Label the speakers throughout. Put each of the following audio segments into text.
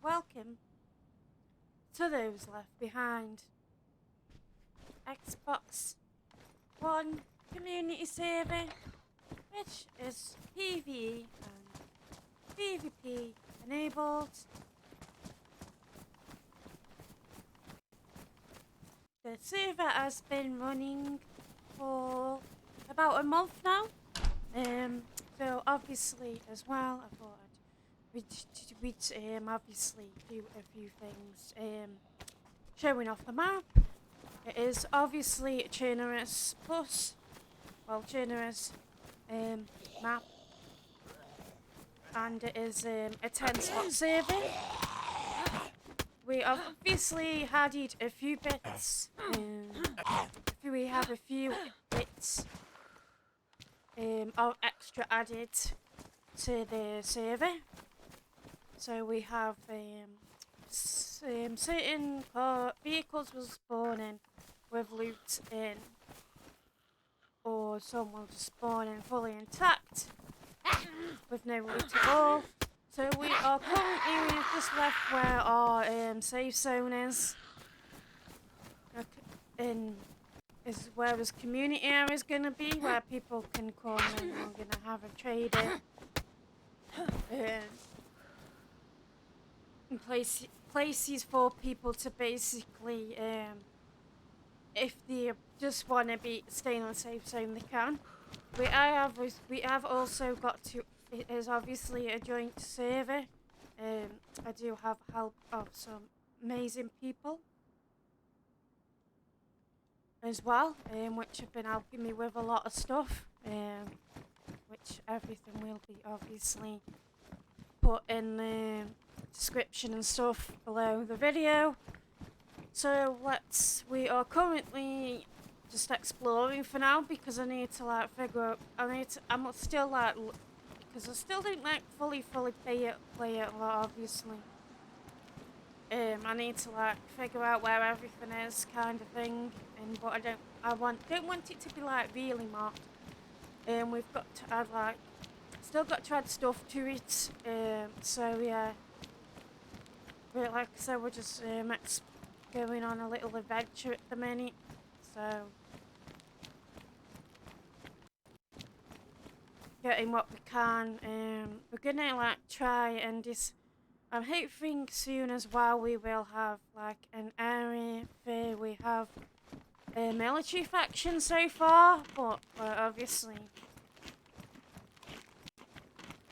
Speaker 1: welcome to those left behind. Xbox One community server, which is PVE and PvP enabled. The server has been running for about a month now. So obviously as well, I thought we'd obviously do a few things showing off the map. It is obviously a Chernarus plus, well, Chernarus map, and it is a 10-slot server. We have obviously added a few bits. We have a few bits of extra added to the server. So we have certain vehicles will spawn in with loot in, or some will just spawn in fully intact with no loot at all. So we are currently, we've just left where our safe zone is. Is where this community area is going to be, where people can come and we're going to have a trade-in. Places for people to basically, if they just want to be staying on a safe zone, they can. We have also got to. It is obviously a joint server. I do have help of some amazing people as well, which have been helping me with a lot of stuff. Which everything will be obviously put in the description and stuff below the video. So we are currently just exploring for now, because I need to figure out, I'm still because I still don't fully play it a lot, obviously. I need to figure out where everything is, kind of thing, but I don't want it to be really marked. We've got to add still got to add stuff to it. So yeah, but like I said, we're just going on a little adventure at the minute. So getting what we can. We're gonna try and I'm hoping soon as well we will have an area where we have a military faction so far, but obviously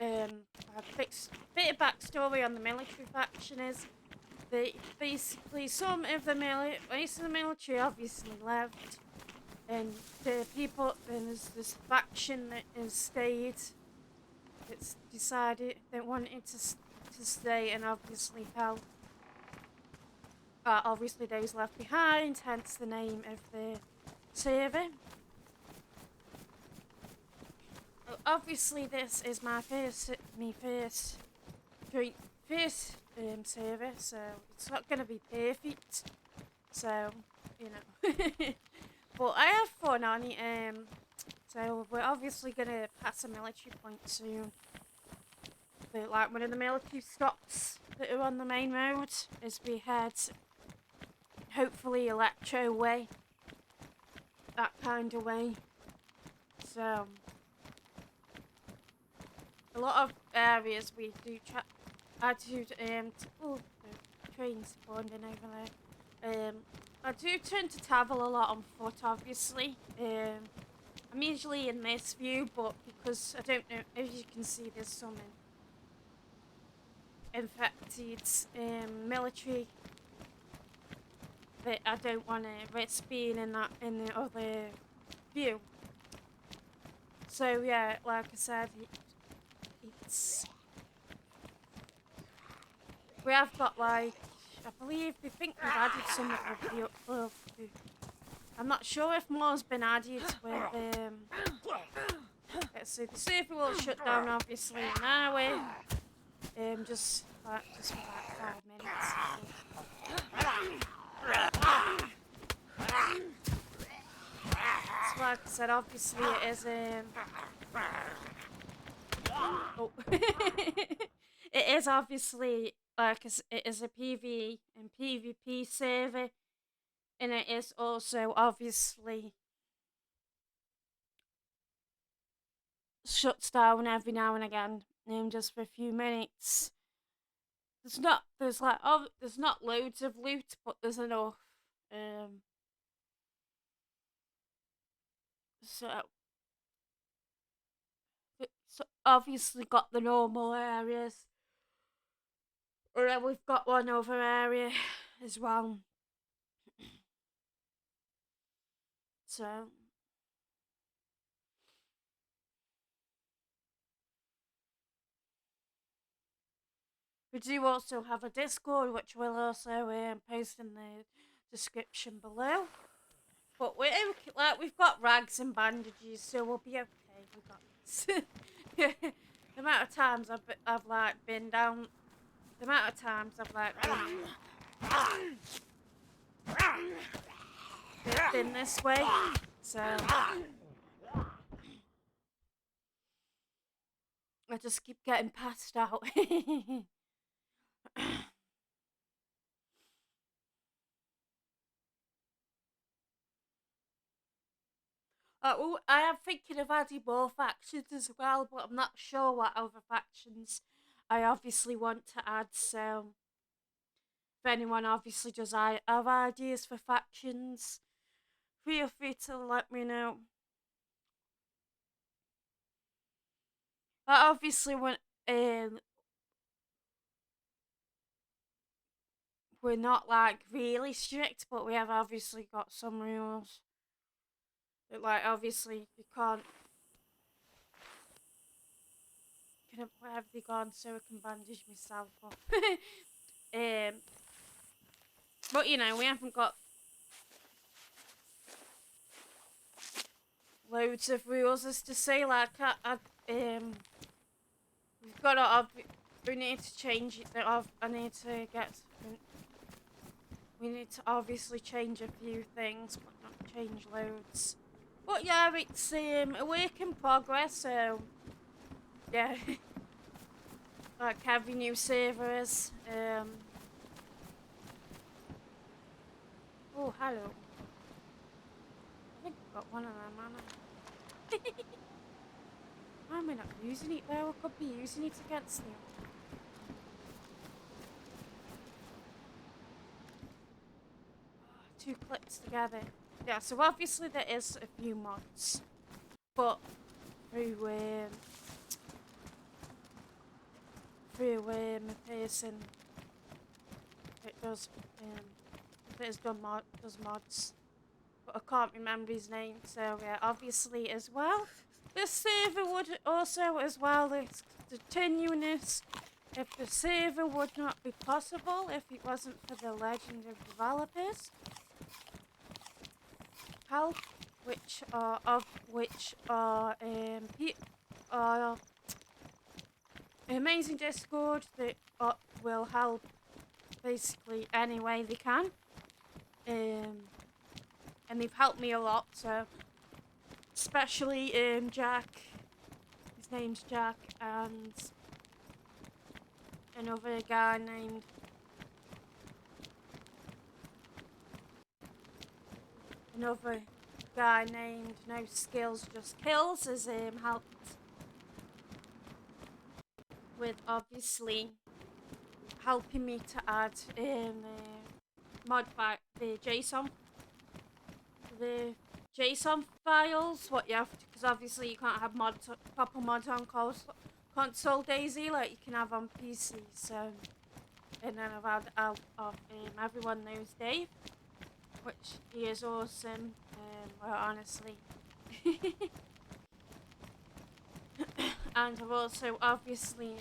Speaker 1: a bit of backstory on the military faction is that basically some of the military obviously left, and the people, and there's this faction that has stayed, that's decided they wanted to stay and obviously help. Obviously those left behind, hence the name of the server. Obviously this is my first server, so it's not going to be perfect, so you know. But I have fun on it. So we're obviously going to pass a military point soon. But one of the military stops that are on the main road as we head, hopefully, Electro way, that kind of way. So a lot of areas we do I do the trains spawned in over there. I do tend to travel a lot on foot, obviously. I'm usually in this view, but because I don't know, as you can see, there's some infected military that I don't want to risk being in the other view. So yeah, like I said, we have got I believe we think we've added some of the I'm not sure if more's been added with let's see, the server will shut down obviously an hour. Just for about 5 minutes. So like I said, obviously it is oh. It is obviously like it is a PvE and PvP server, and it is also obviously shuts down every now and again, just for a few minutes. There's not loads of loot, but there's enough. So it's obviously got the normal areas, or we've got one other area as well. So we do also have a Discord, which we'll also post in the description below. But we're okay, like, we've got rags and bandages, so we'll be okay. We got this. The amount of times I've like been down, the amount of times I've like been this way, so I just keep getting passed out. I am thinking of adding more factions as well, but I'm not sure what other factions I obviously want to add. So, if anyone obviously does have ideas for factions, feel free to let me know. I obviously want we're not like really strict, but we have obviously got some rules. Like obviously you can't. Where have they gone so I can bandage myself up? But you know, we haven't got loads of rules as to say. Like we've got to. We need to change it. I need to get. We need to obviously change a few things, but not change loads. But yeah, it's a work in progress. So yeah. Like every new servers. Oh, hello. I think I've got one of them, haven't I? Why am I not using it though? I could be using it against them. Oh, 2 clips together. Yeah, so obviously there is a few mods. But through a person that does mods, but I can't remember his name. So yeah, obviously as well, this server would also as well continuous. If the server would not be possible if it wasn't for the legendary developers help, which are amazing Discord that will help basically any way they can. And they've helped me a lot, so especially Jack. His name's Jack, and another guy named No Skills Just Kills has helped with obviously helping me to add the JSON files. What you have to, because obviously you can't have proper mods on console DayZ like you can have on PC. So, and then I've had everyone knows Dave, which he is awesome. Well, honestly. And I've also obviously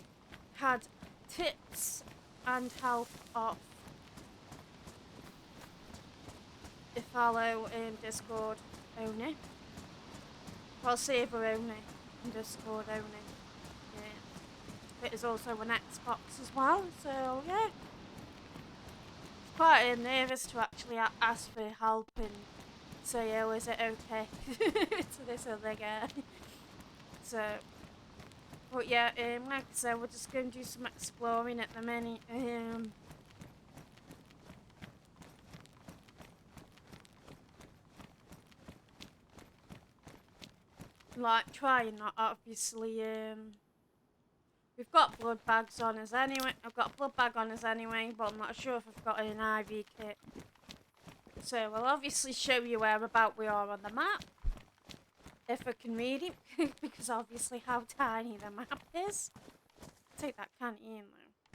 Speaker 1: had tips and help off a fellow Discord owner. Well, server owner and Discord owner. Yeah. It is also an Xbox as well, so yeah. It's quite nervous to actually ask for help and say, oh, is it okay to this other guy? So, But yeah, like I said, we're just going to do some exploring at the minute. Like trying not obviously. We've got blood bags on us anyway. I've got a blood bag on us anyway, but I'm not sure if I've got an IV kit. So I'll obviously show you whereabout we are on the map, if I can read it, because obviously how tiny the map is. Take that can in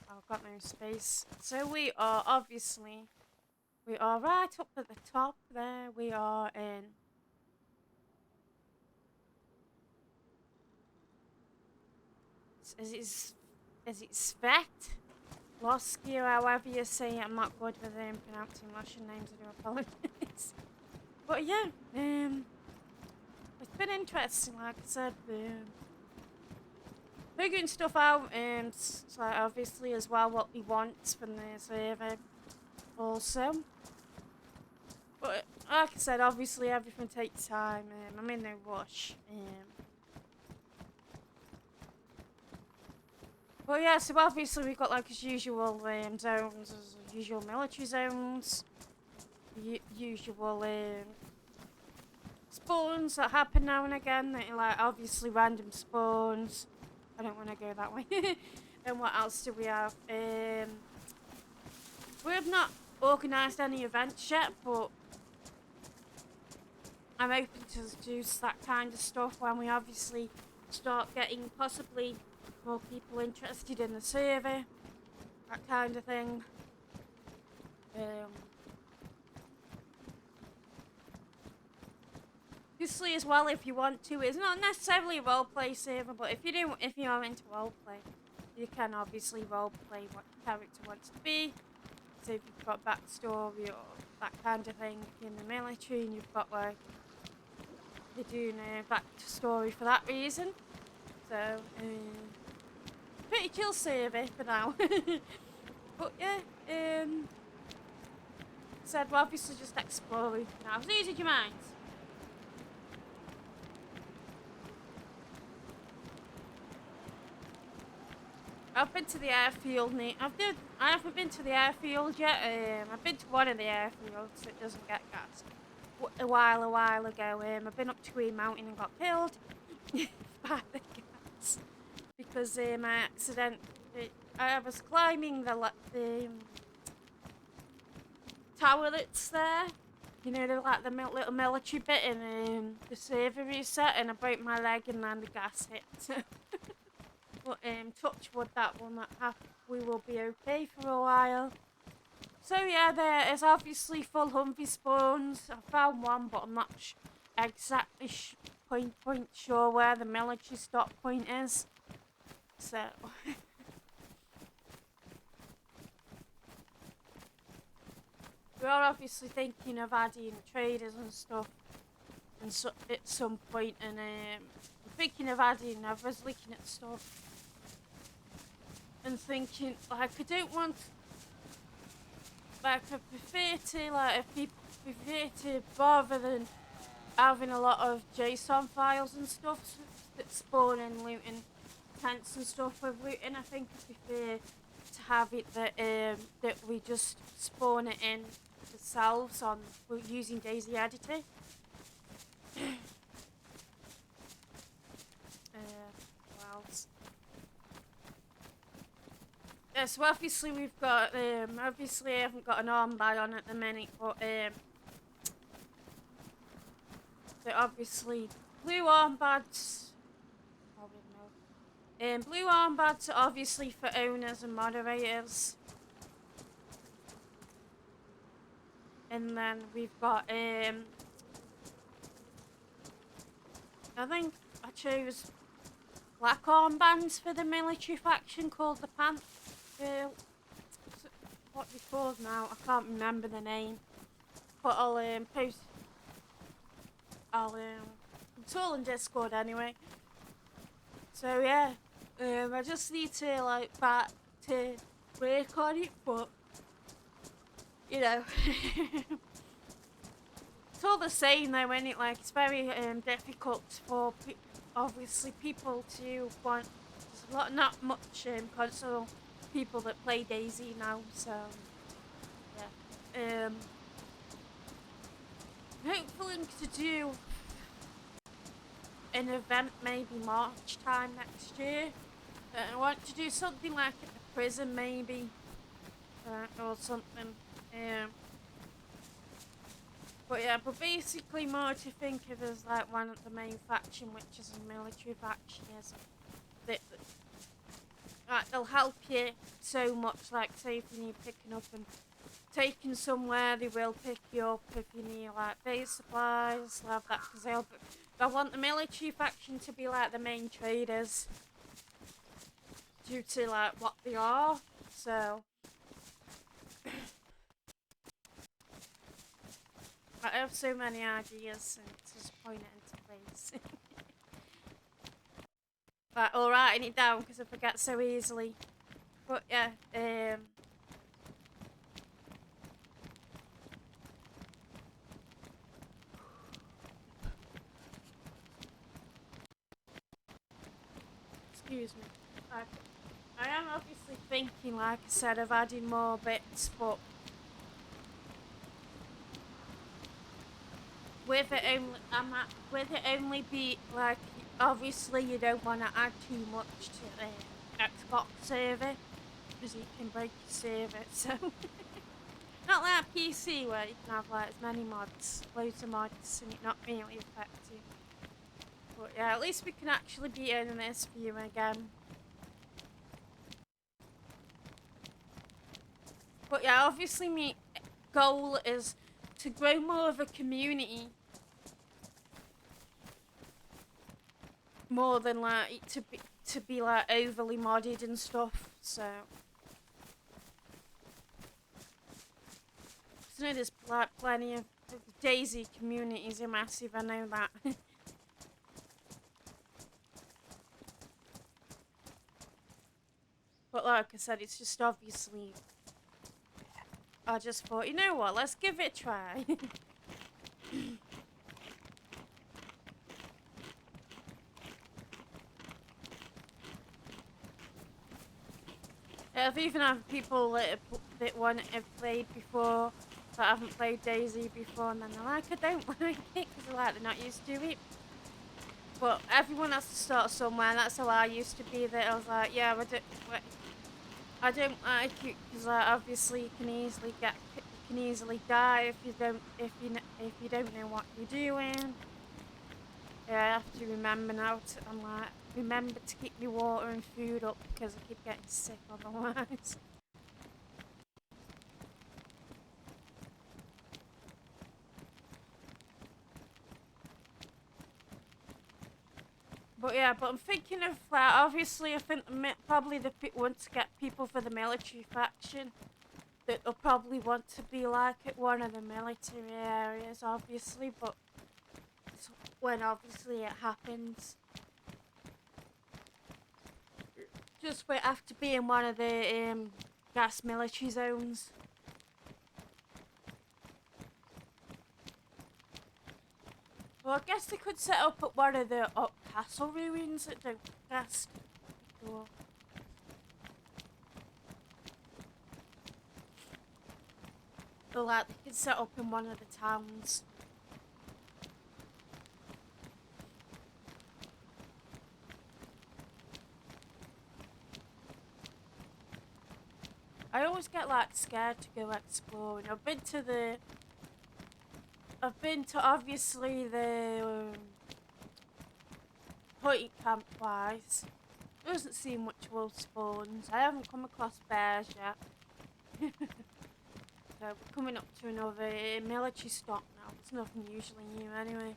Speaker 1: though. I've got no space. So we are right up at the top there. We are in. Is it Svet? Loskia, however you say it. I'm not good with pronouncing Russian names, I do apologize. But yeah, it's been interesting, like I said. Figuring stuff out, so obviously as well what we want from the server also. But like I said, obviously everything takes time. I'm in no rush. But yeah, so obviously we've got like as usual zones, as usual military zones, usual spawns that happen now and again. That are, like obviously random spawns. I don't want to go that way. And what else do we have? We have not organised any events yet, but I'm open to do that kind of stuff when we obviously start getting possibly more people interested in the server, that kind of thing. Obviously as well, if you want to, it's not necessarily a roleplay server, but if you are into roleplay, you can obviously roleplay what your character wants to be. So if you've got backstory or that kind of thing in the military, and you've got like you're doing a backstory for that reason. So pretty chill server for now. But yeah, said we're obviously just exploring now. It's easy, do you mind? I've been to the airfield, Nate. I haven't been to the airfield yet. I've been to one of the airfields that doesn't get gas. A while ago. I've been up to Green Mountain and got killed by the gas because my accident. I was climbing the tower that's there. You know, like the little military bit in the server reset, and I broke my leg and then the gas hit. But touch wood, that will not happen. We will be okay for a while. So yeah, there is obviously full Humvee spawns. I found one, but I'm not exactly point sure where the military stop point is. So we are obviously thinking of adding traders and stuff, and at some point. And I'm thinking of adding. I was looking at stuff and thinking, like, I don't want, like, I prefer to, like, if people prefer to, rather than having a lot of JSON files and stuff that spawn and looting tents and stuff with looting, I think I prefer to have it that that we just spawn it in ourselves on using DayZ editor. What else? Yeah, so obviously we've got, obviously I haven't got an armband on at the minute, but they're obviously blue armbands. Blue armbands are obviously for owners and moderators. And then we've got, I think I chose black armbands for the military faction called the Panther. What they called now? I can't remember the name. But I'll post. It's all in Discord anyway. So yeah, I just need to like back to work on it, but you know, it's all the same though, isn't it? Like it's very difficult for obviously people to want to not much console people that play DayZ now, so yeah. Hopefully to do an event maybe March time next year. I want to do something like at the prison maybe, or something. But yeah, but basically more to think of as like one of the main faction, which is a military faction, is that like, they'll help you so much. Like say if you need picking up and taking somewhere, they will pick you up. If you need like base supplies, they'll have that, because they'll want the military faction to be like the main traders due to like what they are. So I have so many ideas and just point it into place. But all writing it down because I forget so easily. But yeah, excuse me. I am obviously thinking, like I said, of adding more bits, but with it only be like, obviously you don't want to add too much to the Xbox server because you can break your server. So not like PC where you can have like as many mods, loads of mods, and it not really affect you. But yeah, at least we can actually be in this view again. But yeah, obviously my goal is to grow more of a community, more than like to be like overly modded and stuff. So I know there's like plenty of DayZ communities are massive. I know that. But like I said, it's just obviously. I just thought, you know what, let's give it a try. I've even had people that have played before, that haven't played DayZ before, and then they're like, I don't like it, because like, they're not used to it. But everyone has to start somewhere, and that's how I used to be, that I was like, yeah, I don't like it, because obviously you can easily die if you don't know what you're doing. Yeah, I have to remember now remember to keep your water and food up, because I keep getting sick otherwise. But yeah, I'm thinking of obviously I think probably want to get people for the military faction that they'll probably want to be like at one of the military areas, obviously, but when obviously it happens. Just wait after being one of the gas military zones. Well, I guess they could set up at one of the castle ruins at the gas. Cool. Or like they could set up in one of the towns. I always get like scared to go exploring. I've been to obviously the hunting camp twice. There doesn't seem much wolf spawns. I haven't come across bears yet. So we're coming up to another military stop now. It's nothing usually new anyway.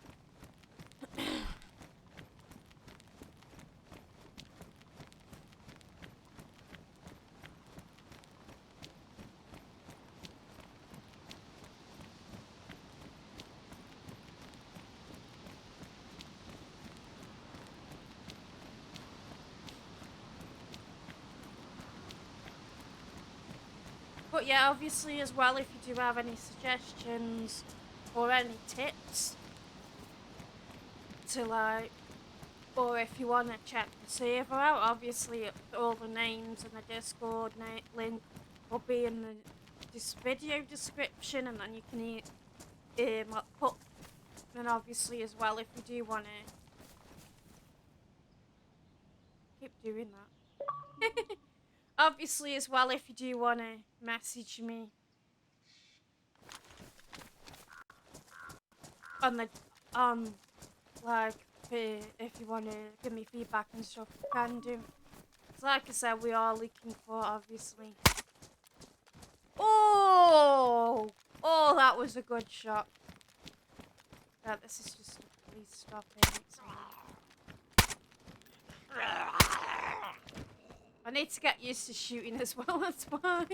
Speaker 1: But yeah, obviously as well, if you do have any suggestions or any tips to like Or if you want to check the server out, obviously all the names and the Discord link will be in this video description, and then you can put, and obviously as well if you do want to keep doing that. Obviously as well if you do want to message me on the like if you want to give me feedback and stuff, you can do. So like I said, we are looking for obviously. Oh, that was a good shot. Yeah, this is just please stop it. I need to get used to shooting as well. That's why.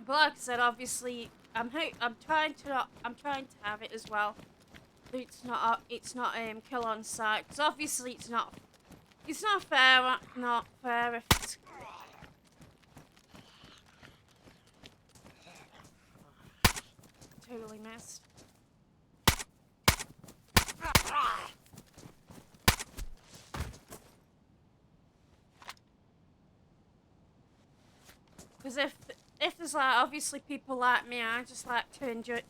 Speaker 1: But like I said, obviously, I'm trying to have it as well. But it's not kill on sight, because obviously it's not fair. Not fair if it's. Totally missed. Because if there's like obviously people like me, I just like to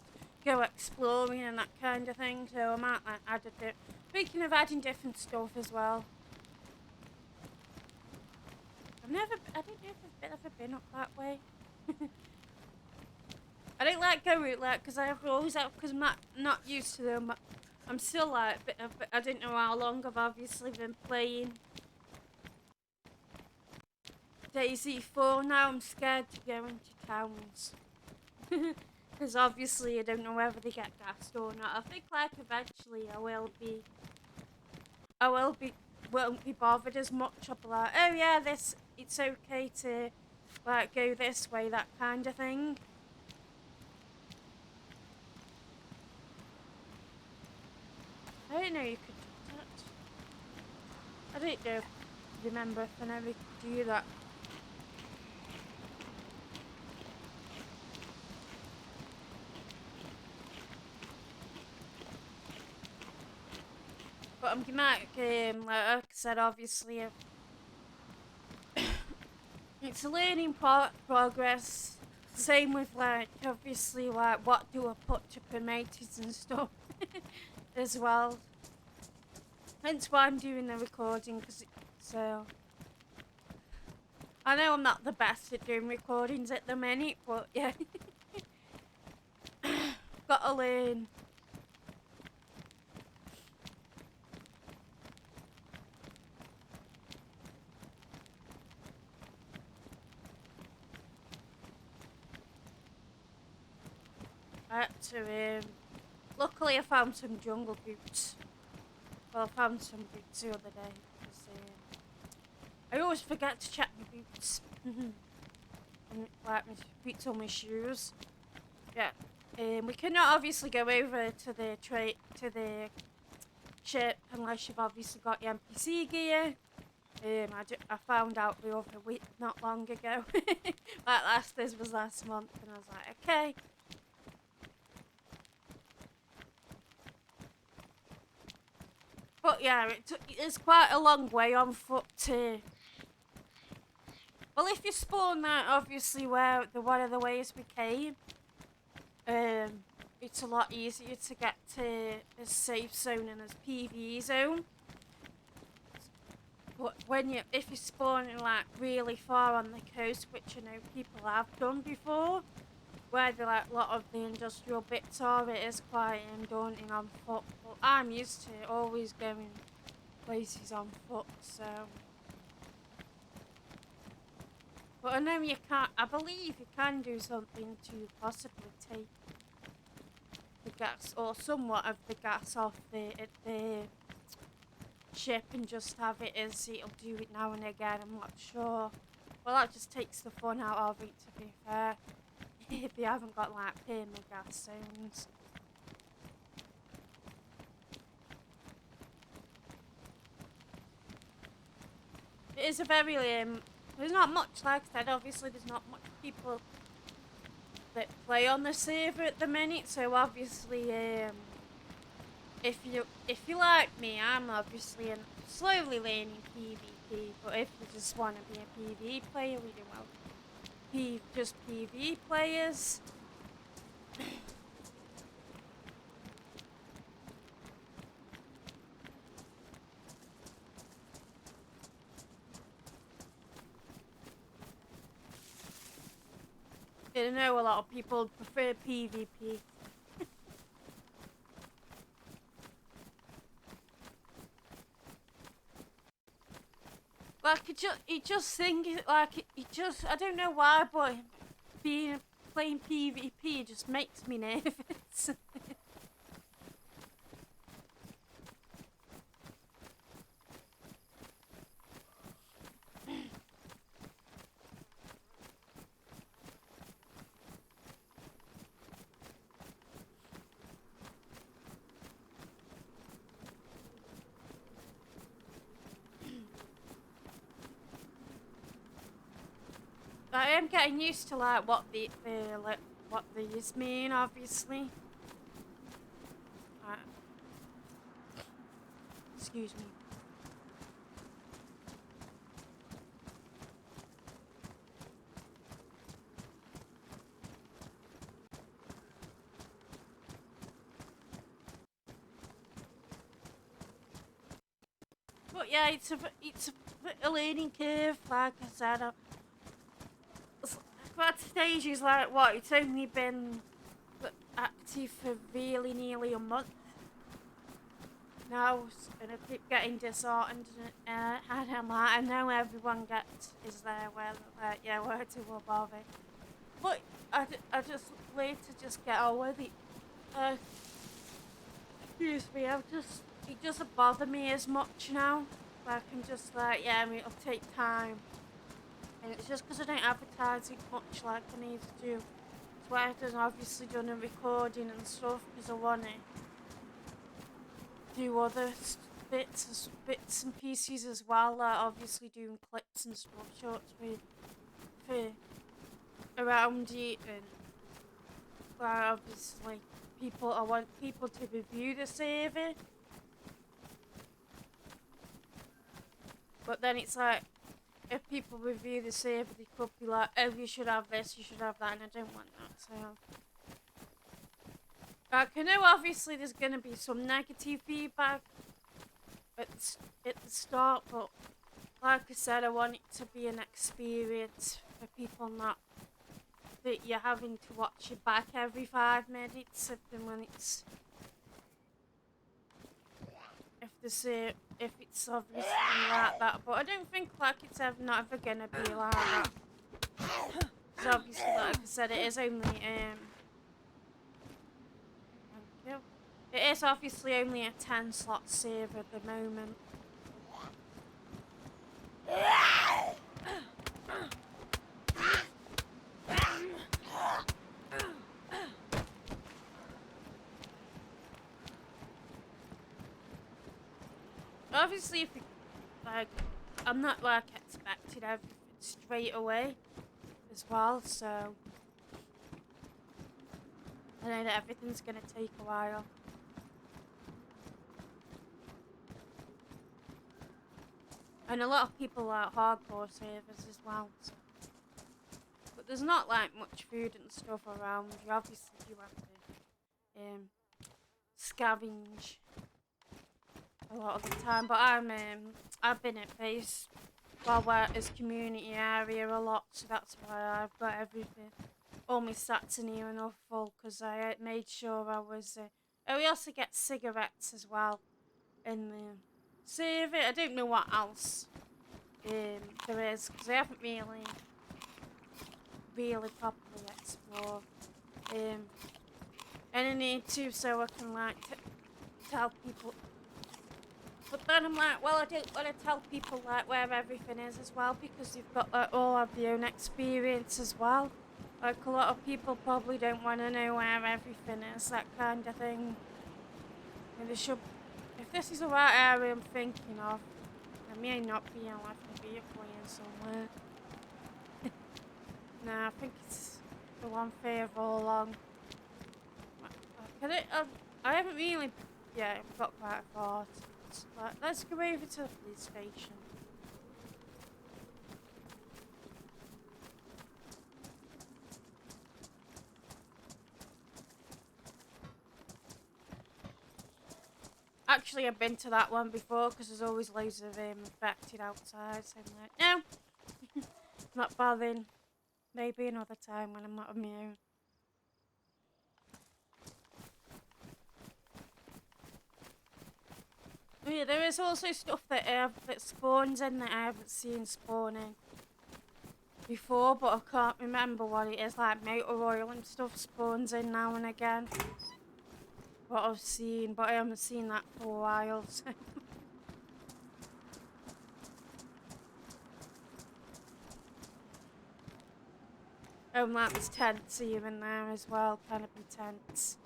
Speaker 1: go exploring and that kind of thing. So I might like add a bit. Speaking of adding different stuff as well. I don't know if I've ever been up that way. I don't like going like because I'm not used to them. I'm still like I don't know how long I've obviously been playing DayZ 4 now. I'm scared to go into towns. Because obviously I don't know whether they get gassed or not. I think like eventually won't be bothered as much. I'll be like, oh yeah, it's okay to like go this way, that kind of thing. I didn't know you could do that. I don't know. Remember if I never could do that. But I'm like I said, obviously, it's a learning progress. Same with like obviously like what do I put to promoters and stuff as well. Hence why I'm doing the recording, so I know I'm not the best at doing recordings at the minute, but yeah, gotta learn. I had to, luckily I found some jungle boots. Well, I found some boots the other day. I always forget to check my boots. And like my boots on my shoes. Yeah. We cannot obviously go over to the ship unless you've obviously got your NPC gear. I found out the other week, not long ago. Like this was last month, and I was like, okay. But yeah, it's quite a long way on foot to. Well, if you spawn that, obviously one of the ways we came, it's a lot easier to get to a safe zone and a PVE zone. But if you're spawning like really far on the coast, which I know people have done before, where a lot of the industrial bits are, it is quite daunting on foot. But I'm used to always going places on foot, so. But I know you can't. I believe you can do something to possibly take the gas or somewhat of the gas off the ship and just have it as it'll do it now and again. I'm not sure. Well, that just takes the fun out of it, to be fair. If you haven't got like perma gas zones. It is a very There's not much, like I said, obviously there's not much people that play on the server at the minute, so obviously, if you like me, I'm obviously slowly learning PvP, but if you just want to be a PvE player, we do well. Just PvE players. I know a lot of people prefer PvP. Like, it just think like it just, I don't know why, but playing PvP just makes me nervous. I am getting used to like what these mean, obviously. Excuse me. But yeah, it's a learning curve. Like I said, that stage is like what? It's only been active for really nearly a month now, and I keep getting disheartened. And I'm like, I know everyone is there where they're like, yeah, where to bother. But I just later just get on with it. Excuse me, it doesn't bother me as much now. Like, I'm just like, yeah, I mean, it'll take time. And it's just because I don't advertise it much like I need to do. That's why I've obviously done a recording and stuff, because I want to do other bits and pieces as well, like obviously doing clips and stuff, shorts for around it, and obviously I want people to review the server. But then it's like, if people review the server, they could be like, oh, you should have this, you should have that, and I don't want that, so. Like, I know obviously there's going to be some negative feedback at the start, but like I said, I want it to be an experience for people, not that you're having to watch it back every 5 minutes, if it's obviously like that, but I don't think like it's not ever gonna be like that. Because obviously, like I said, it is only thank you. It is obviously only a 10-slot server at the moment. Obviously, if I'm not like expecting everything straight away as well, so I know that everything's gonna take a while. And a lot of people like hardcore servers as well, so. But there's not like much food and stuff around. You obviously do have to scavenge a lot of the time, but I've been at base as community area a lot, so that's why I've got everything. All my stats are near enough full, because I made sure I was. Oh, we also get cigarettes as well in the server. I don't know what else there is, because I haven't really properly explored. And I need to, so I can like tell people. But then I'm like, well, I don't want to tell people like where everything is as well, because they've got like all of their own experience as well. Like, a lot of people probably don't want to know where everything is, that kind of thing. And they should, if this is the right area I'm thinking of, I may not be in like a vehicle here somewhere. now. I think it's the one further along. I haven't really, yeah, got quite far. Let's go over to the police station. Actually, I've been to that one before because there's always loads of infected outside. So I'm like, no, not bothering. Maybe another time when I'm not immune. Oh yeah, there is also stuff that spawns in that I haven't seen spawning before, but I can't remember what it is. Like motor oil and stuff spawns in now and again. What I've seen, but I haven't seen that for a while. So. Like there's tents here and there as well, canopy tents.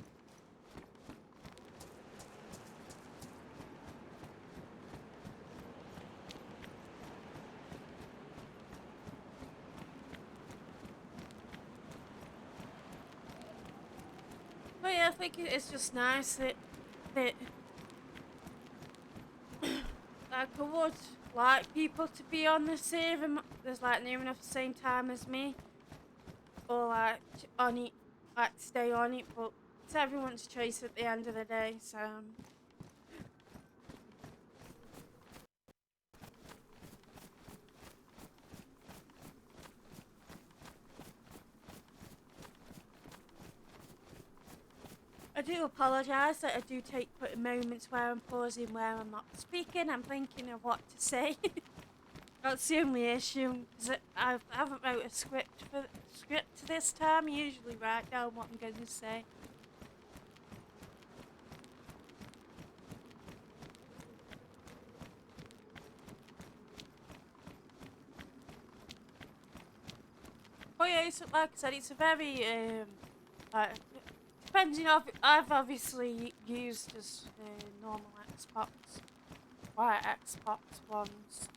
Speaker 1: But yeah, I think it's just nice that like I would like people to be on the server. There's like near enough the same time as me, or like on it, like stay on it. But it's everyone's choice at the end of the day. So. I do apologise that I do take moments where I'm pausing, where I'm not speaking. I'm thinking of what to say. That's the only issue. Cause I haven't wrote a script this time. I usually write down what I'm going to say. But yeah, like I said, it's a very like. Depending on, I've obviously used as normal Xbox, white Xbox ones,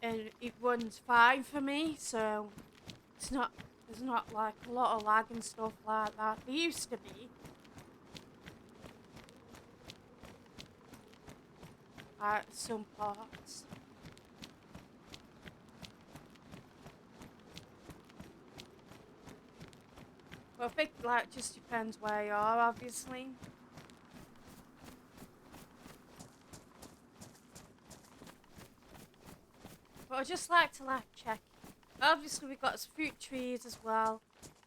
Speaker 1: and it runs fine for me. So there's not like a lot of lag and stuff like that. There used to be. At some parts. Well, I think like just depends where you are, obviously. But I just like to check. Obviously, we've got some fruit trees as well.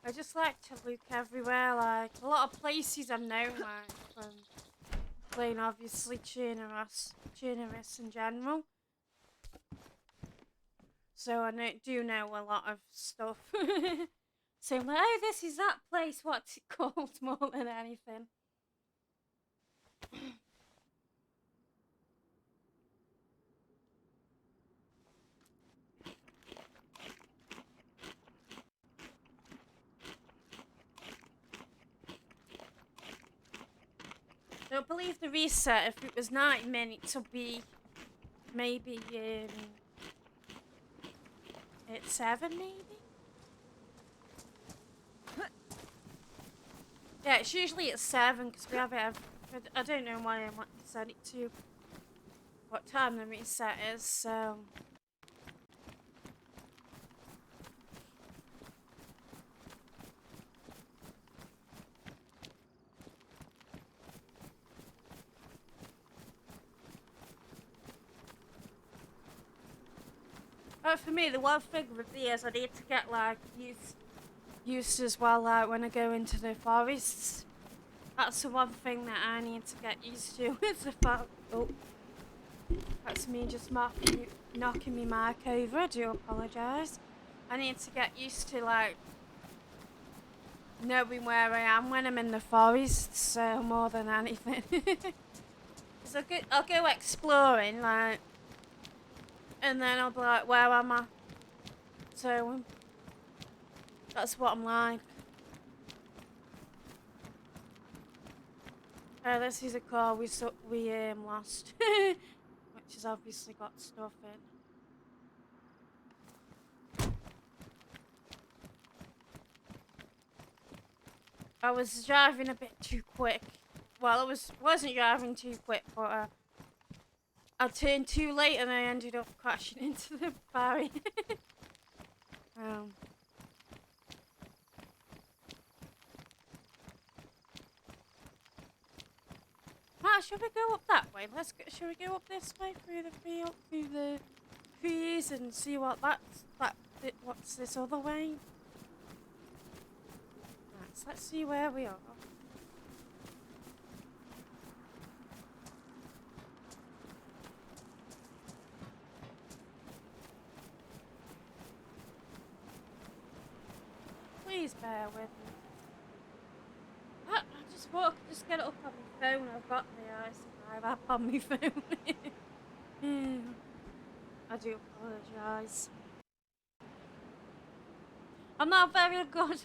Speaker 1: I just like to look everywhere. Like a lot of places I've known, like from playing obviously Chernarus in general. So I do know a lot of stuff. So I'm like, oh, this is that place. What's it called? More than anything. So I believe the reset, if it was 90 minutes, would be maybe at 7 maybe? Yeah, it's usually at 7 because we have it I don't know why I want to set it to what time the reset is, so. But for me, the one thing with these, I need to get like used as well, like when I go into the forests. That's the one thing that I need to get used to. Is the fact, oh, that's me just knocking me mic over. I do apologise. I need to get used to like knowing where I am when I'm in the forest. So more than anything, so I'll go exploring like, and then I'll be like, where am I? So that's what I'm like. This is a car we lost, which has obviously got stuff in. I was driving a bit too quick. Well, wasn't driving too quick, but I turned too late and I ended up crashing into the barrier. Should we go up that way? Should we go up this way through the field, through the trees, and see what's this other way? Right, so let's see where we are. Please bear with me. Just get it up on my phone. I've got the I5 app on my phone. I do apologise. I'm not very good.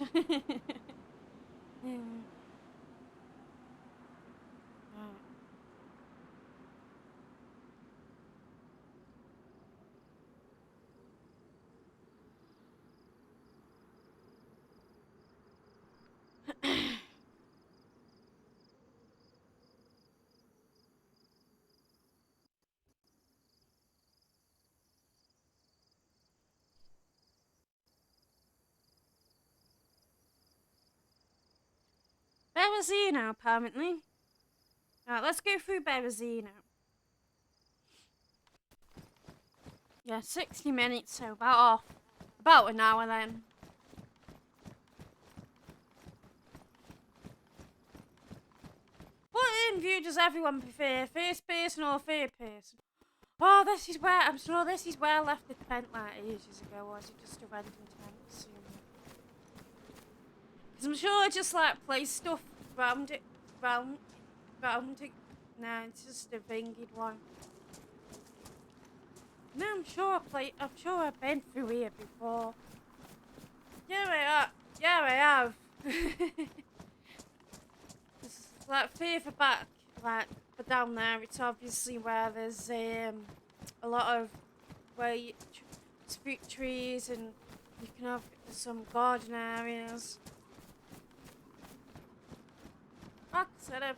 Speaker 1: Berezino, apparently. Right, let's go through Berezino. Yeah, 60 minutes, so about an hour then. What view does everyone prefer? First person or third person? Oh, I'm sure this is where I left the tent like ages ago, or is it just a random tent soon? Because I'm sure I just like place stuff round it. No, it's just a winged one. No, I'm sure I've been through here before. Yeah, I have. It's like further back, like down there, it's obviously where there's a lot of fruit trees, and you can have some garden areas. Like I said,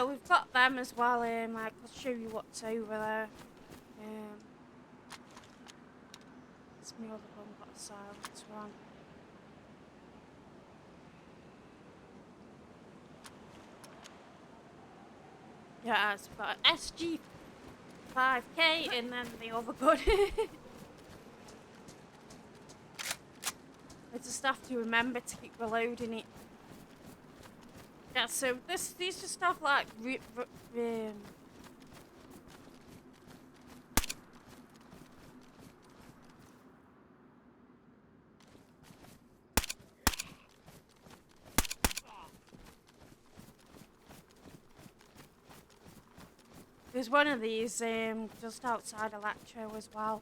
Speaker 1: we've got them as well. Like I'll show you what's over there. It's my other one got a silence one. Yeah, it's got an SG5K and then the other gun. I just have to remember to keep reloading it. Yeah, so these are stuff like there's one of these just outside Electro as well.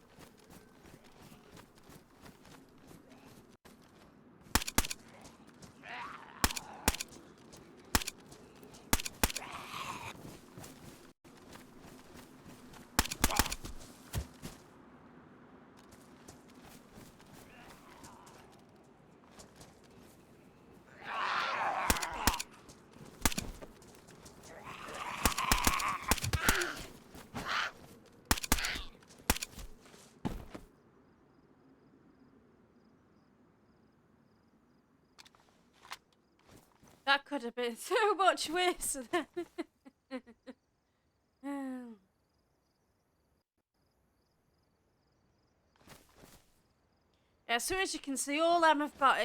Speaker 1: That could have been so much worse. Yeah, so as you can see, all them have got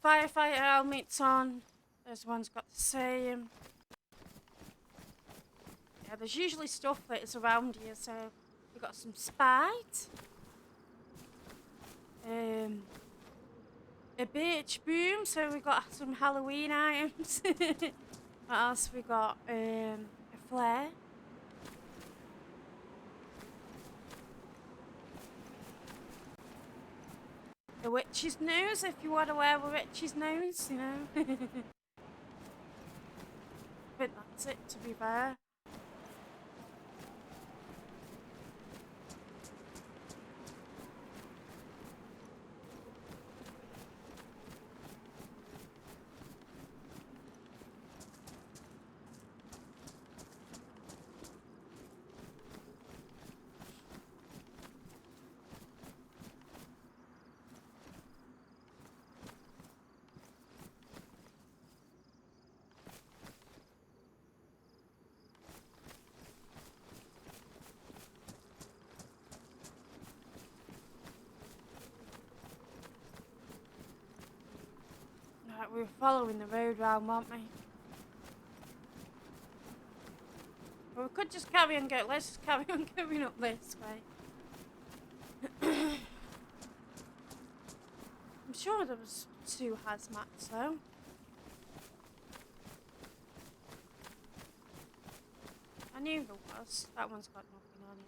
Speaker 1: firefighter helmets on. This one's got the same. Yeah, there's usually stuff that is around here, so we've got some Spite. A birch broom, so we got some Halloween items. What else we got? A flare. The witch's nose, if you want to wear a witch's nose, you know. I think that's it, to be fair. We were following the road round, weren't we? But we could just carry on going. Let's just carry on going up this way. I'm sure there was 2 hazmats though. I knew there was. That one's got nothing on it.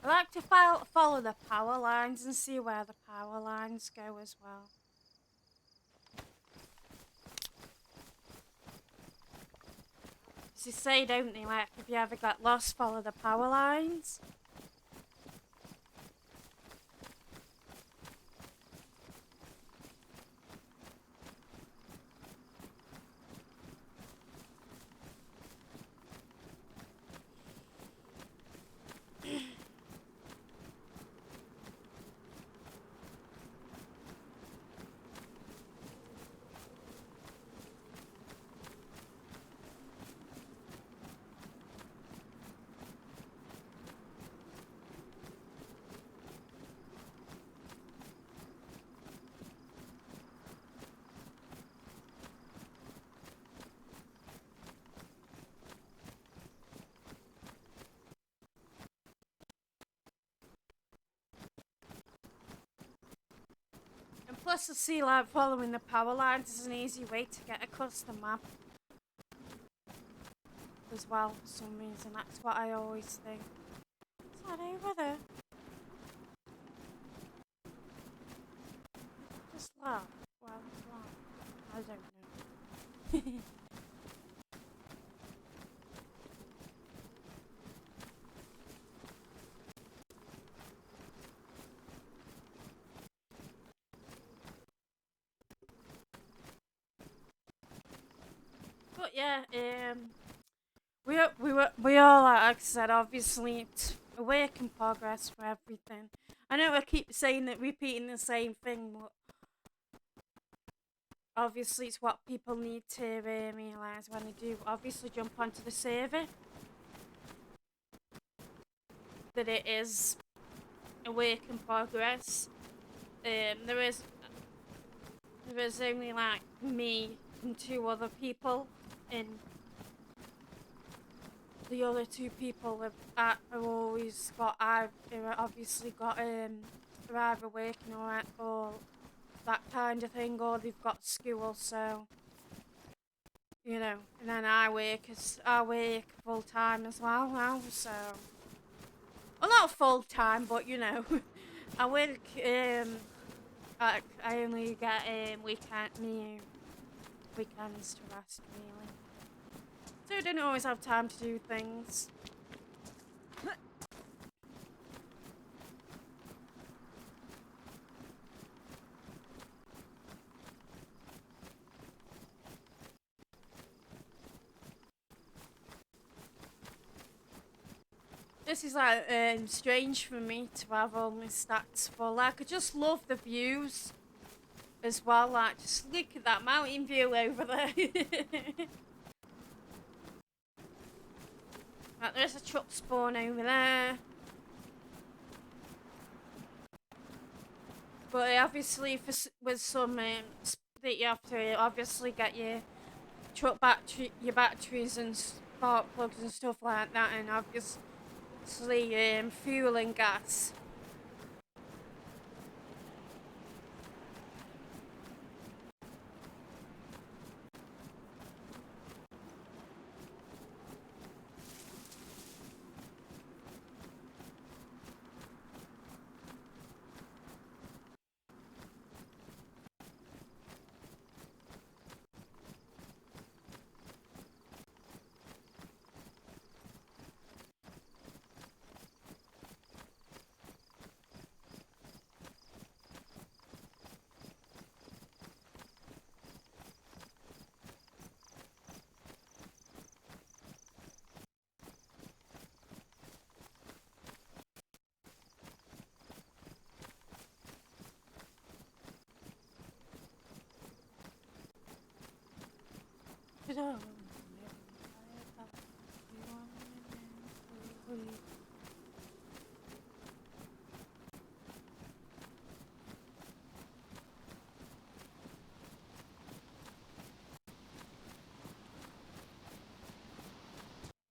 Speaker 1: I like to follow the power lines and see where the power lines go as well. As you say, don't they, like, if you ever got lost, follow the power lines. Plus, I see like following the power lines is an easy way to get across the map as well. For some reason, that's what I always think. Is that over there? Just laugh. Well, laugh. I don't know. But yeah, we all, like I said, obviously it's a work in progress for everything. I know I keep saying that, repeating the same thing, but obviously it's what people need to realise when they do obviously jump onto the server, that it is a work in progress. There is only like me and 2 other people, and the other 2 people have always got, I've obviously got they're either working or that kind of thing, or they've got school, so you know. And then I work full time as well now, so well, not full time, but you know, I work. I only get weekends to rest, really. So I don't always have time to do things. This is like strange for me to have all my stats full. Like, I just love the views as well. Like, just look at that mountain view over there. Like, there's a truck spawn over there. But obviously, with some that you have to obviously get your truck batteries and spark plugs and stuff like that, and obviously fuel and gas.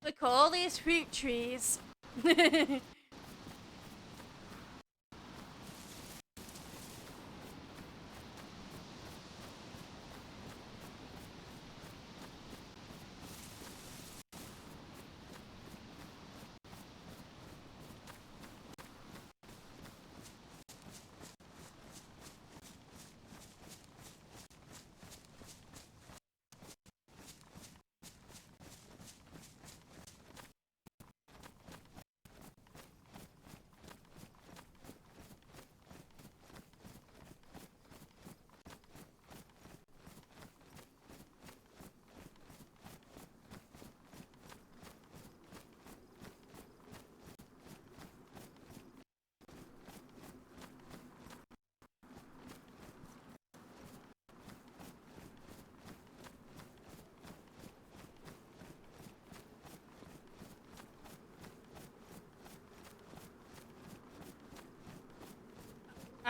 Speaker 1: Look at all these fruit trees.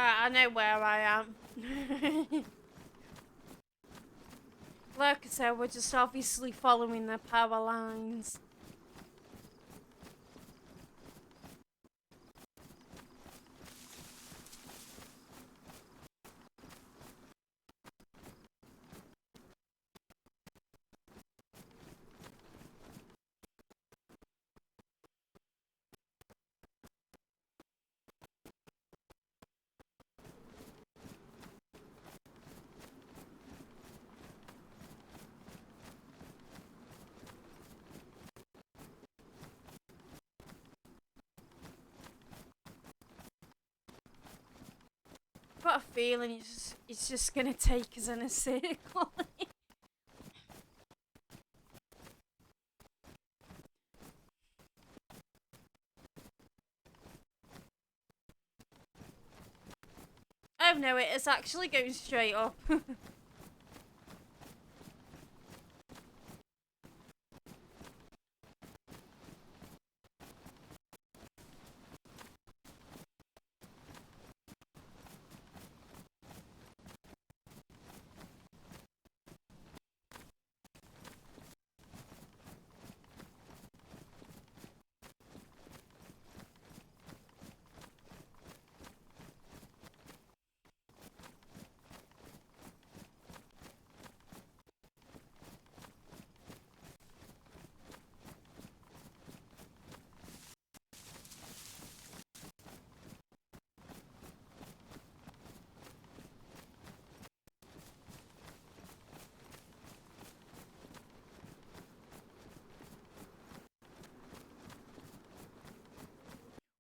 Speaker 1: I know where I am. Like I said, we're just obviously following the power lines. I've got a feeling it's just gonna take us in a circle. Oh no, it is actually going straight up.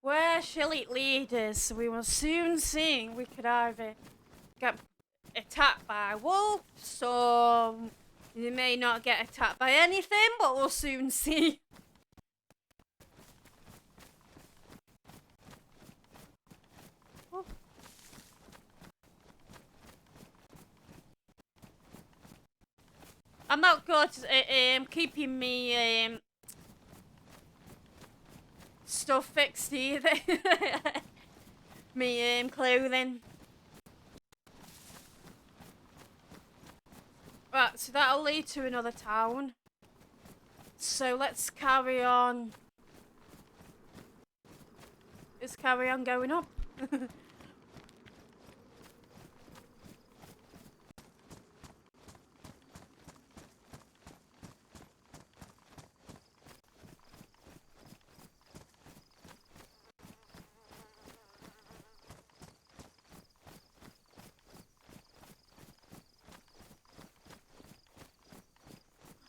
Speaker 1: Where shall it lead us? We will soon see. We could either get attacked by wolves, or we may not get attacked by anything, but we'll soon see. Oh. I'm not good at keeping me stuff fixed either. Me clothing. Right, so that'll lead to another town. So let's carry on. Let's carry on going up.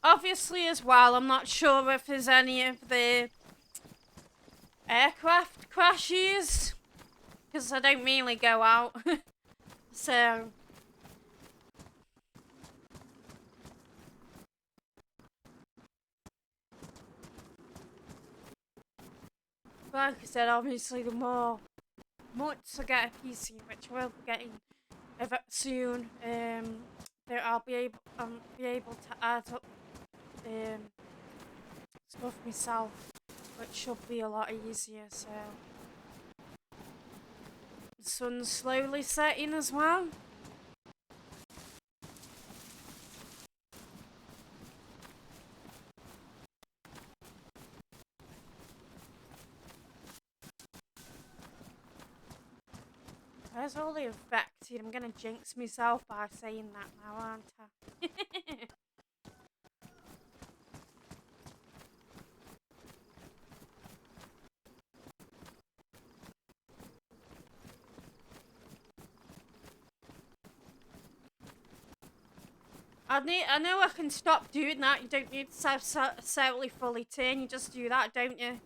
Speaker 1: Obviously, as well, I'm not sure if there's any of the aircraft crashes, because I don't really go out. So, like I said, obviously, the more months I get a PC, which we'll be getting soon, that I'll be able to add up stuff myself, which should be a lot easier. So the sun's slowly setting as well. Where's all the infected? I'm gonna jinx myself by saying that now, aren't I? I know I can stop doing that. You don't need to necessarily fully turn. You just do that, don't you?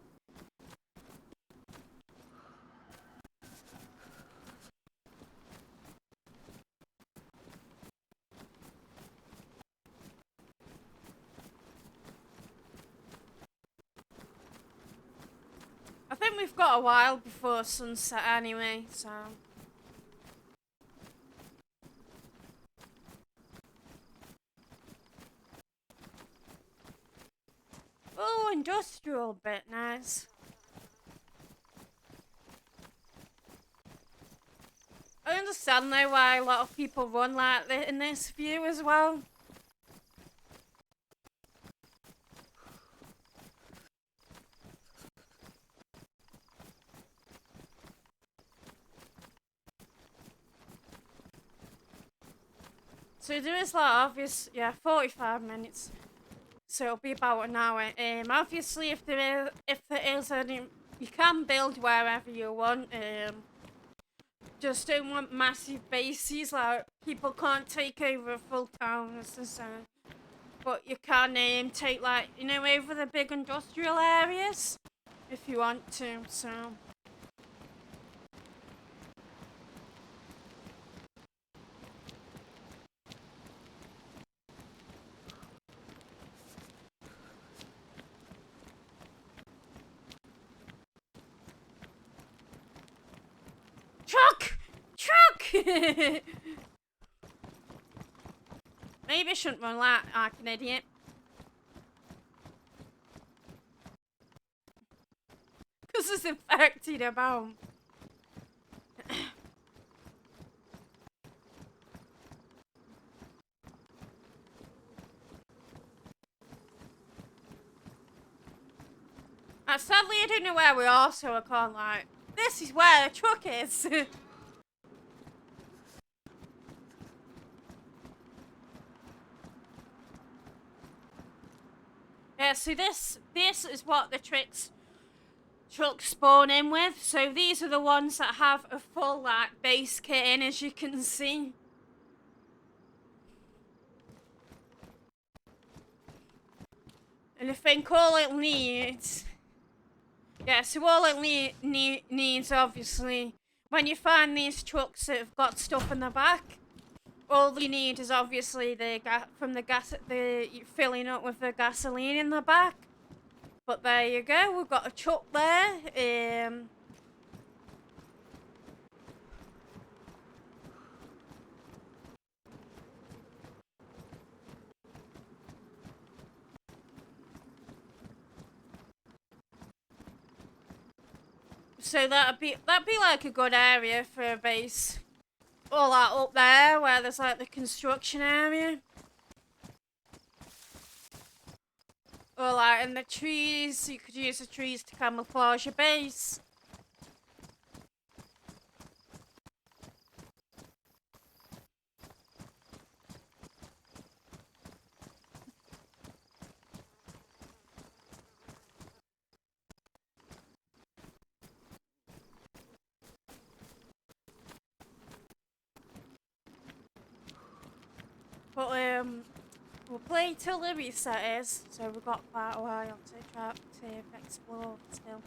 Speaker 1: I think we've got a while before sunset anyway, so... Oh, industrial bit, nice. I understand though why a lot of people run like this in this view as well. So there is like obvious, yeah, 45 minutes. So it'll be about an hour. Obviously, if there is any, you can build wherever you want. Just don't want massive bases. Like people can't take over a full town, as they say. But you can take like over the big industrial areas if you want to. So. Truck! Maybe I shouldn't run like an idiot. Because it's infected about. Sadly, I don't know where we are, so I can't like. This is where the truck is. Yeah, so this is what the trucks spawn in with. So these are the ones that have a full like base kit in, as you can see. And I think all it needs, yeah, so all it needs obviously, when you find these trucks that have got stuff in the back, all you need is obviously the filling up with the gasoline in the back. But there you go, we've got a truck there. So that'd be like a good area for a base. All that up there where there's like the construction area. Or like in the trees, you could use the trees to camouflage your base. But we'll play till the reset is, so we've got quite a while to try to explore still.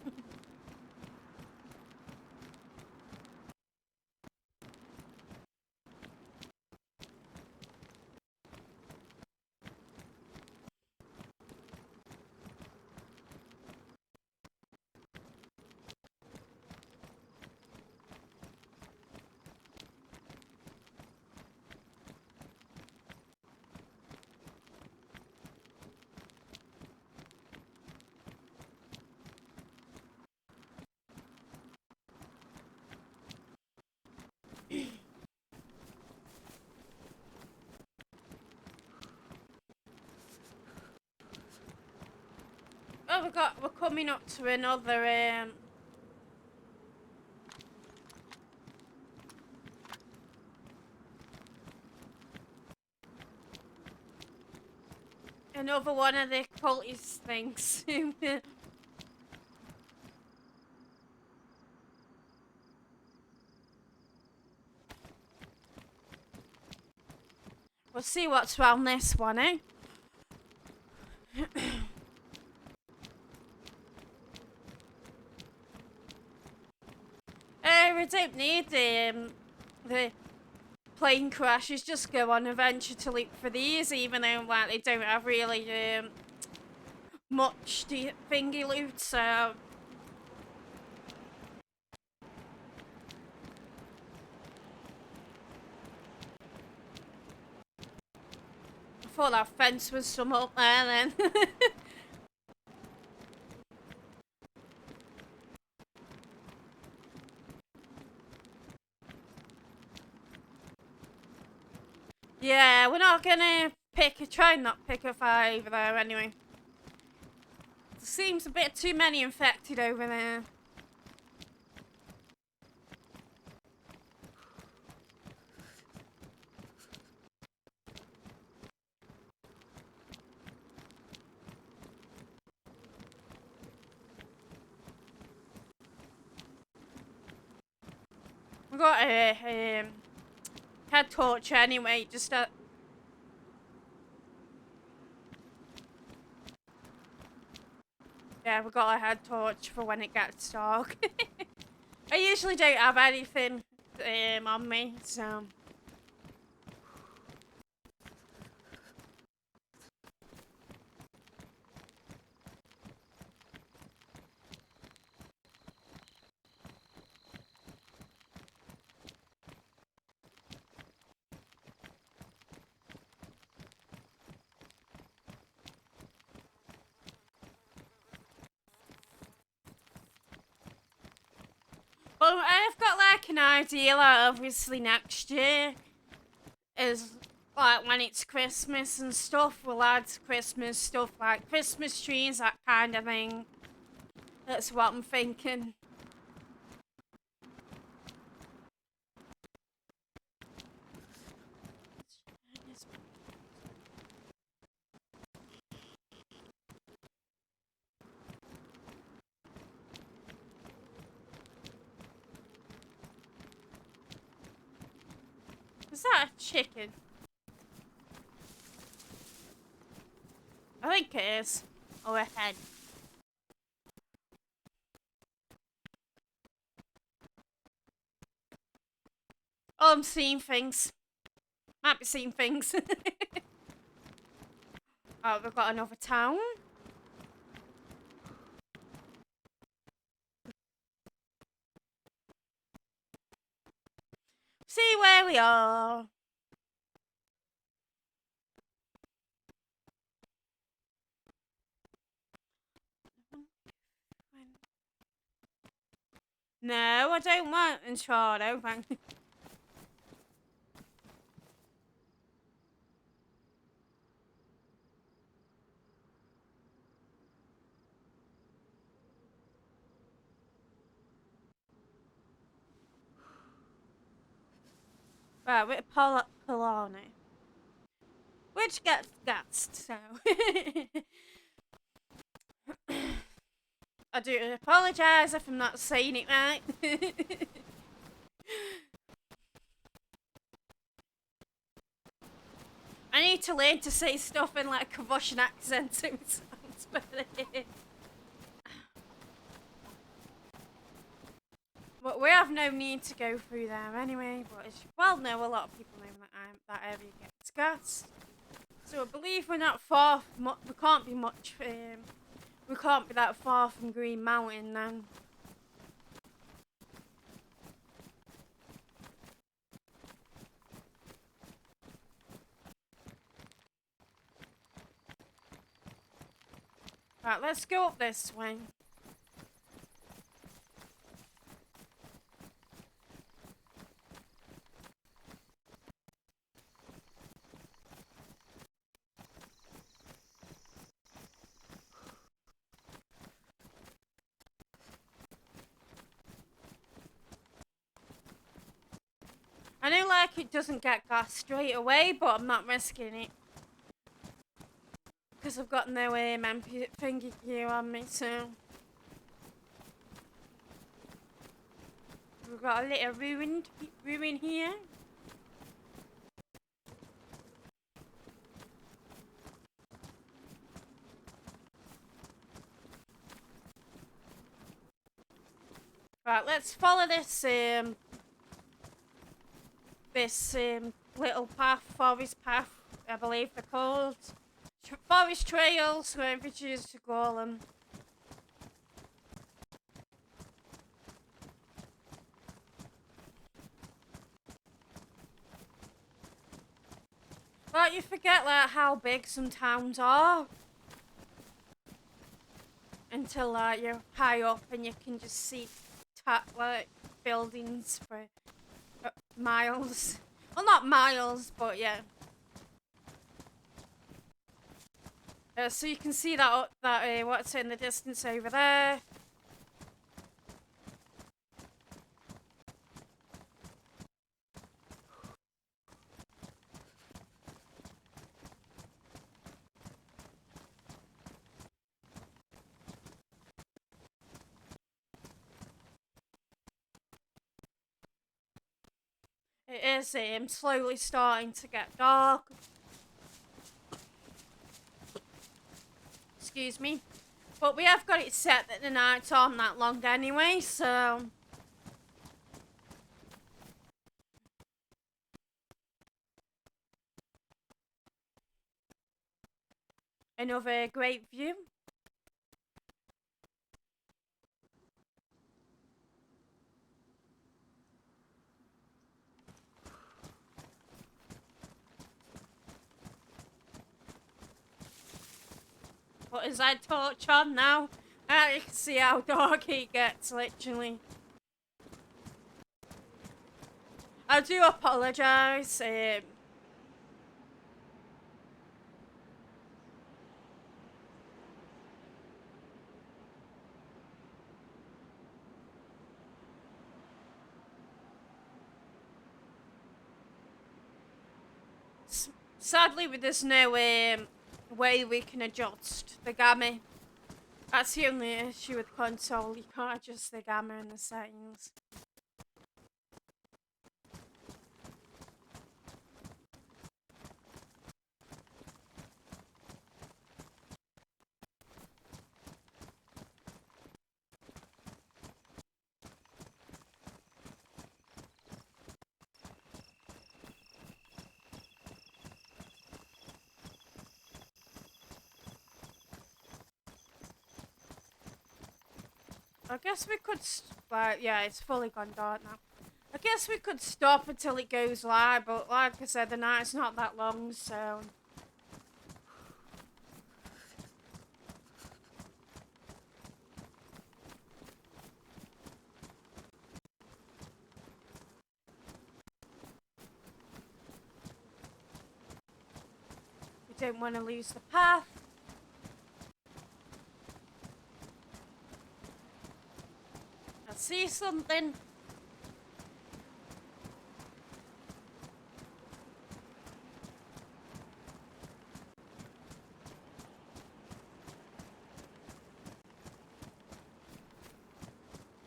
Speaker 1: Oh, we're coming up to another Another one of the cultist things. We'll see what's round this one, eh? We don't need the plane crashes. Just go on adventure to look for these, even though like they don't have really much thingy loot. So I thought that fence was some up there then. Yeah, we're not gonna try and not pick a fight over there anyway. There seems a bit too many infected over there. We got a head torch anyway, just yeah, we got a head torch for when it gets dark. I usually don't have anything on me, so. Well, I've got like an idea that obviously next year is like when it's Christmas and stuff, we'll add Christmas stuff like Christmas trees, that kind of thing. That's what I'm thinking. Is that a chicken? I think it is. Or a hen. Oh, I'm seeing things. Might be seeing things. Oh, we've got another town. See where we are. No, I don't want Entrado, thank you. Right, with Polani. Which gets gassed, so. I do apologise if I'm not saying it right. I need to learn to say stuff in like a Russian accent so it sounds better. But we have no need to go through there anyway, but as you well know, a lot of people know that area gets gassed. So I believe we're not far, we can't be much, we can't be that far from Green Mountain then. Right, let's go up this way. I know like it doesn't get gas straight away, but I'm not risking it. because I've got no MP finger gear on me, so we've got a little ruin here. Right, let's follow this little path, forest path, I believe they're called. Forest trails, whatever you choose to call them. Like, you forget like how big some towns are until like you're high up and you can just see like buildings for miles. Well, not miles, but yeah. So you can see that what's in the distance over there. It is slowly starting to get dark. Excuse me. But we have got it set that the nights aren't that long anyway, so another great view. But as I torch on now, you can see how dark it gets, literally. I do apologise. Sadly, there's no way we can adjust the gamma. That's the only issue with the console. You can't adjust the gamma in the settings. I guess we could, yeah, it's fully gone dark now. I guess we could stop until it goes live, but like I said, the night's not that long, so. We don't want to lose the path. I see something.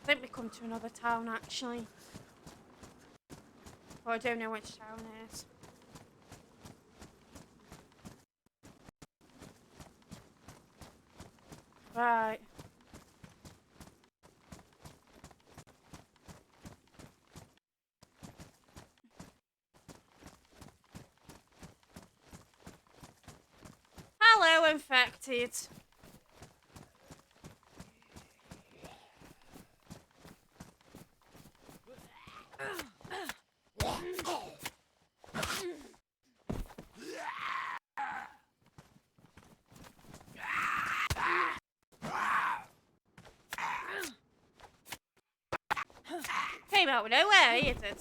Speaker 1: I think we come to another town actually. But I don't know which town it is. Right. Hello, infected. Came out of nowhere, he did.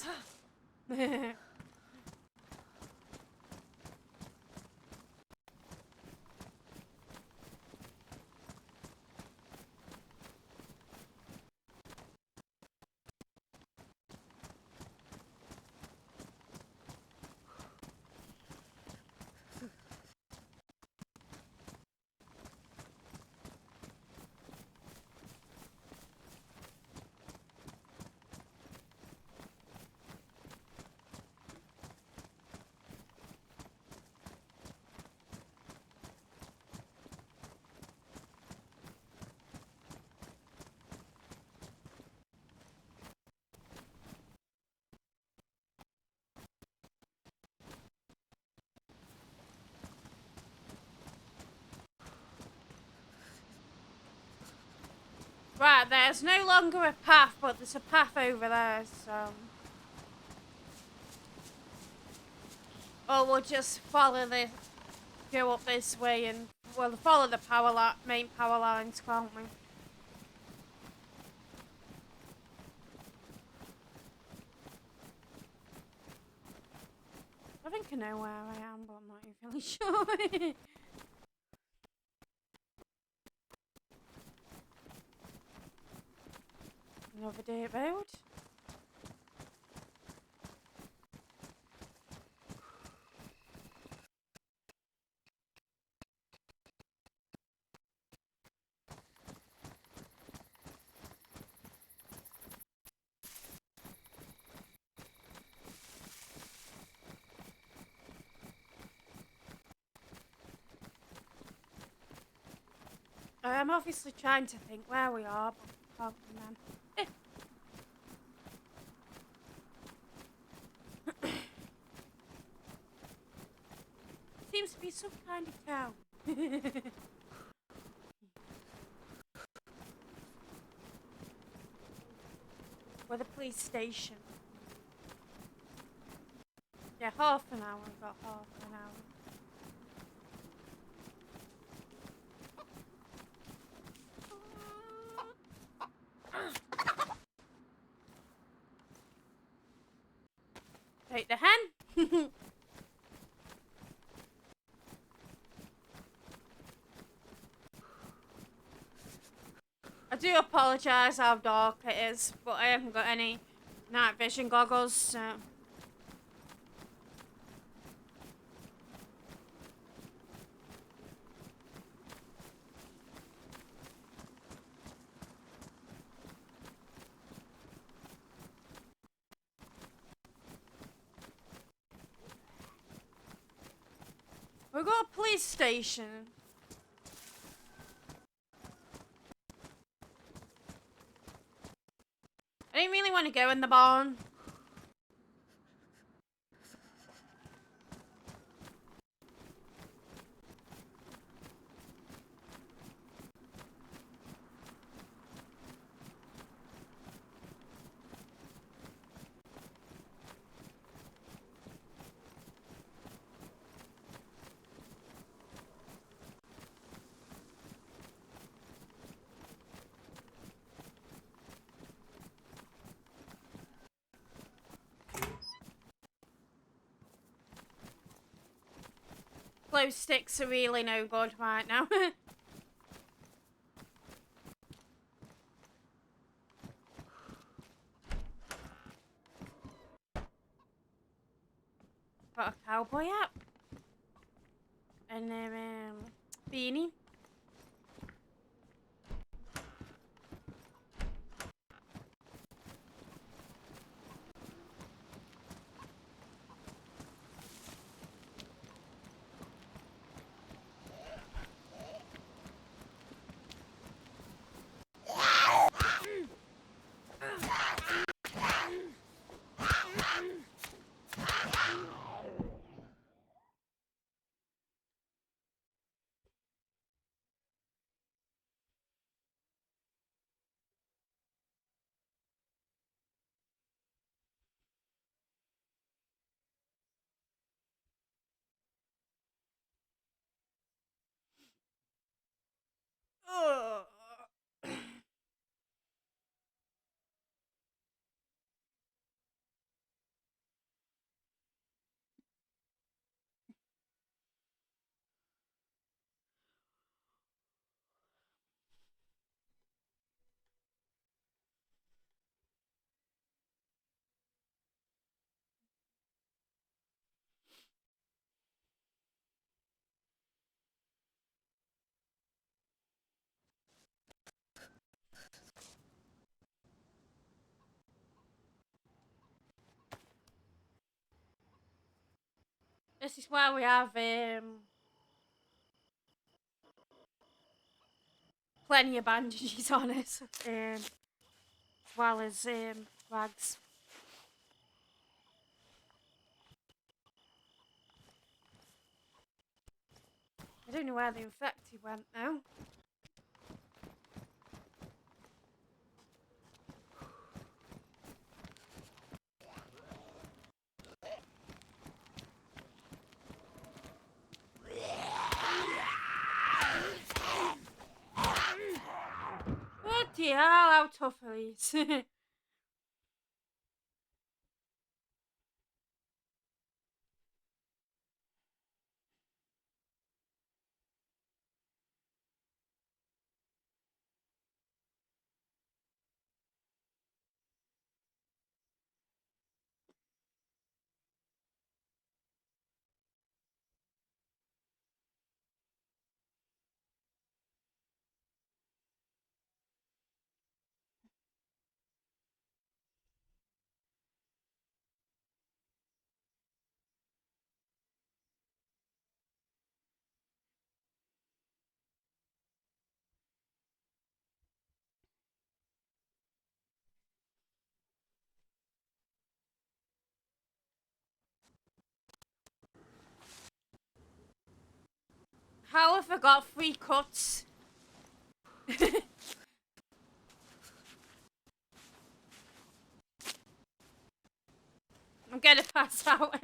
Speaker 1: Right, there's no longer a path, but there's a path over there, so... Or we'll just follow this, go up this way and we'll follow the main power lines, can't we? I think I know where I am, but I'm not really sure. Another dirt road. I'm obviously trying to think where we are, but I can't remember. Seems to be some kind of town. With a police station. Yeah, half an hour. We've got half an hour. Take the hen. I do apologise how dark it is, but I haven't got any night vision goggles, so... We've got a police station. I didn't really want to go in the barn. Glow sticks are really no good right now. Got a cowboy hat. And beanie. Ugh. This is where we have plenty of bandages on us, as well as rags. I don't know where the infected went now. Bloody hell, how tough are these? How have I got 3 cuts? I'm gonna pass out.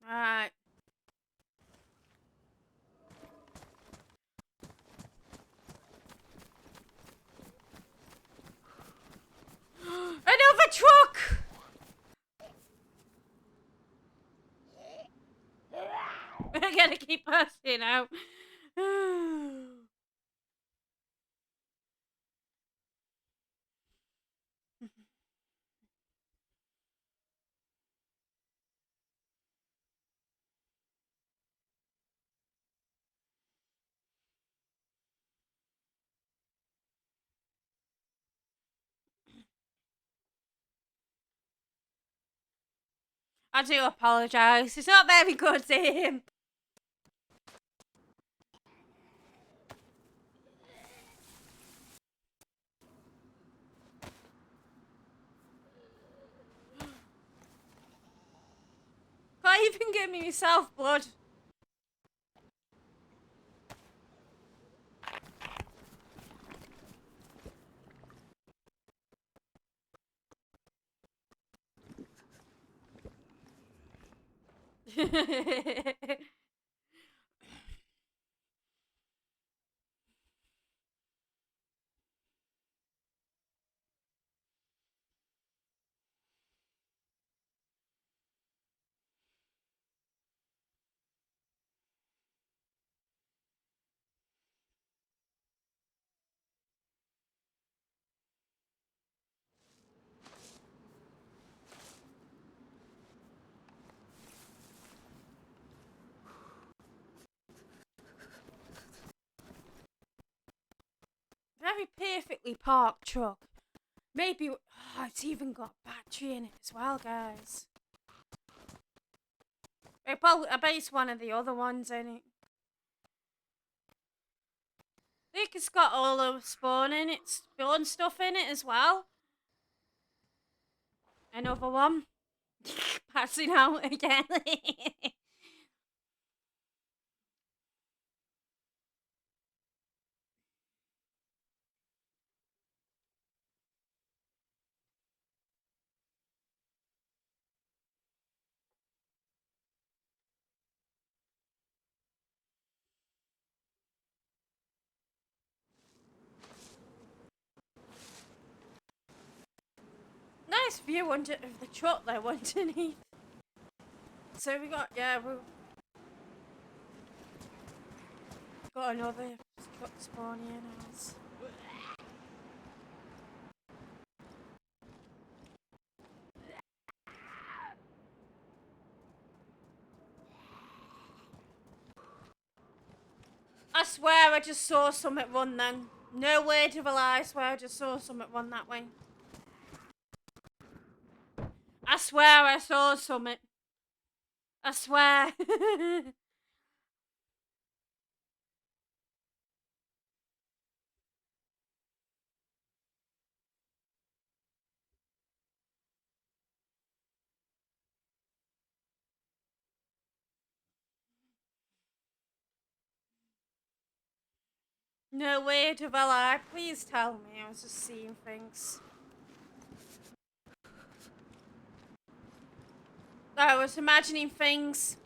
Speaker 1: Right. Another truck! I gotta keep passing out. I do apologise. It's not very good to him. Can't even give me myself blood. Very perfectly parked truck. Maybe it's even got battery in it as well, guys. I bet it's one of the other ones in it. I think it's got all the spawn in it, spawn stuff in it as well. Another one. Passing out again. Nice view under of the truck there underneath. So we got we've got another truck spawning in us. I swear I just saw something run then. No word of a lie, I swear I just saw something run that way. I swear I saw something. I swear. No word of a lie. Please tell me I was just seeing things. I was imagining things.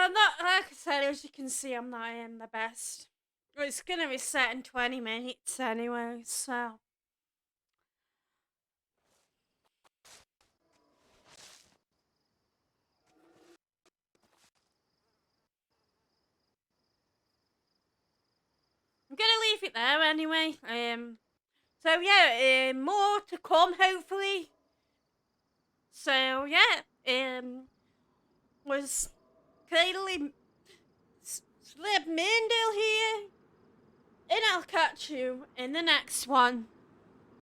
Speaker 1: Not like I said, as you can see, I'm not in the best. It's gonna reset in 20 minutes anyway, so. I'm gonna leave it there anyway. So yeah, more to come hopefully. So yeah, was Cradley Slip Mindle here, and I'll catch you in the next one.